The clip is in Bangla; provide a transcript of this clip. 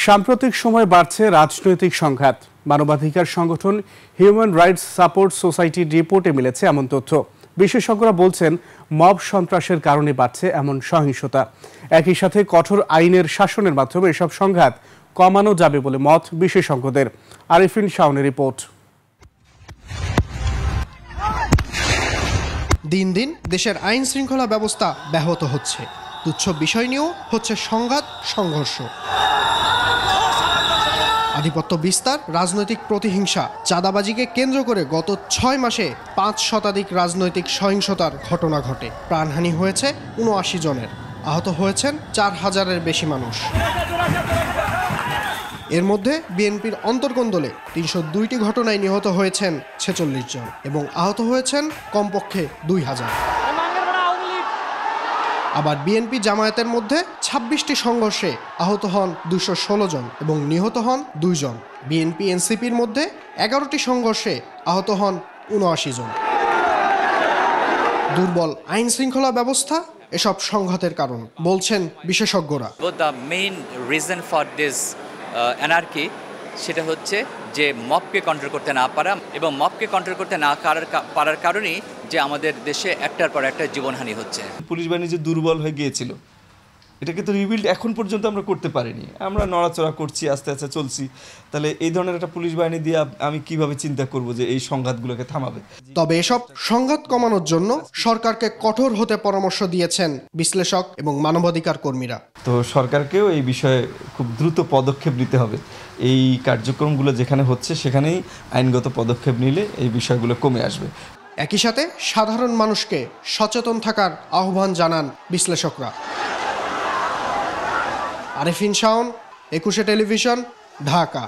সাম্প্রতিক সময়ে বাড়ছে রাজনৈতিক সংঘাত। মানবাধিকার সংগঠন হিউম্যান রাইটস সাপোর্ট সোসাইটির রিপোর্টে মিলেছে এমন তথ্য। বিশেষজ্ঞরা বলছেন মব সন্ত্রাসের কারণে বাড়ছে এমন সহিংসতা। একই সাথে কঠোর আইনের শাসনের মাধ্যমে এসব সংঘাত কমানো যাবে বলে মত বিশেষজ্ঞদের। আরিফিন শাওনের রিপোর্ট। দিন দিন দেশের আইন শৃঙ্খলা ব্যবস্থা ব্যাহত হচ্ছে। তুচ্ছ বিষয় নিয়েও হচ্ছে সংঘাত, সংঘর্ষ। আধিপত্য বিস্তার, রাজনৈতিক প্রতিহিংসা, চাঁদাবাজিকে কেন্দ্র করে গত 6 মাসে 5 শতাধিক রাজনৈতিক সহিংসতার ঘটনা ঘটে। প্রাণহানি হয়েছে 79 জনের, আহত হয়েছেন 4000-এর বেশি মানুষ। এর মধ্যে বিএনপির অন্তর্কন্দলে 302টি ঘটনায় নিহত হয়েছেন 46 জন এবং আহত হয়েছেন কমপক্ষে 2000। আবার বিএনপি জামায়াতের মধ্যে 26টি সংঘর্ষে আহত হন 216 জন এবং নিহত হন 2 জন। বিএনপি এনসিপির মধ্যে 11টি সংঘর্ষে আহত হন 79 জন। দুর্বল আইন শৃঙ্খলা ব্যবস্থা এসব সংঘাতের কারণ বলছেন বিশেষজ্ঞরা। The main reason for this anarchy সেটা হচ্ছে যে মবকে কন্ট্রোল করতে না পারা, এবং মবকে কন্ট্রোল করতে না পারার কারণেই যে আমাদের দেশে একটার পর একটা জীবনহানি হচ্ছে। পুলিশ বাহিনী যে দুর্বল হয়ে গিয়েছিল, এটাকে তো রিবিল্ড এখন পর্যন্ত আমরা করতে পারিনি। আমরা নড়াচড়া করছি, আস্তে আস্তে চলছি। তাহলে এই ধরনের একটা পুলিশ বাহিনী দিয়ে আমি কিভাবে চিন্তা করব যে এই সংঘাতগুলোকে থামাবে। তবে এসব সংঘাত কমানোর জন্য সরকারকে কঠোর হতে পরামর্শ দিয়েছেন বিশ্লেষক এবং মানবাধিকার কর্মীরা। তো সরকারকেও এই বিষয়ে খুব দ্রুত পদক্ষেপ নিতে হবে। এই কার্যক্রমগুলো যেখানে হচ্ছে সেখানেই আইনগত পদক্ষেপ নিলে এই বিষয়গুলো কমে আসবে। একই সাথে সাধারণ মানুষকে সচেতন থাকার আহ্বান জানান বিশ্লেষকরা। আরিফিন শাওন, 21 টেলিভিশন, ঢাকা।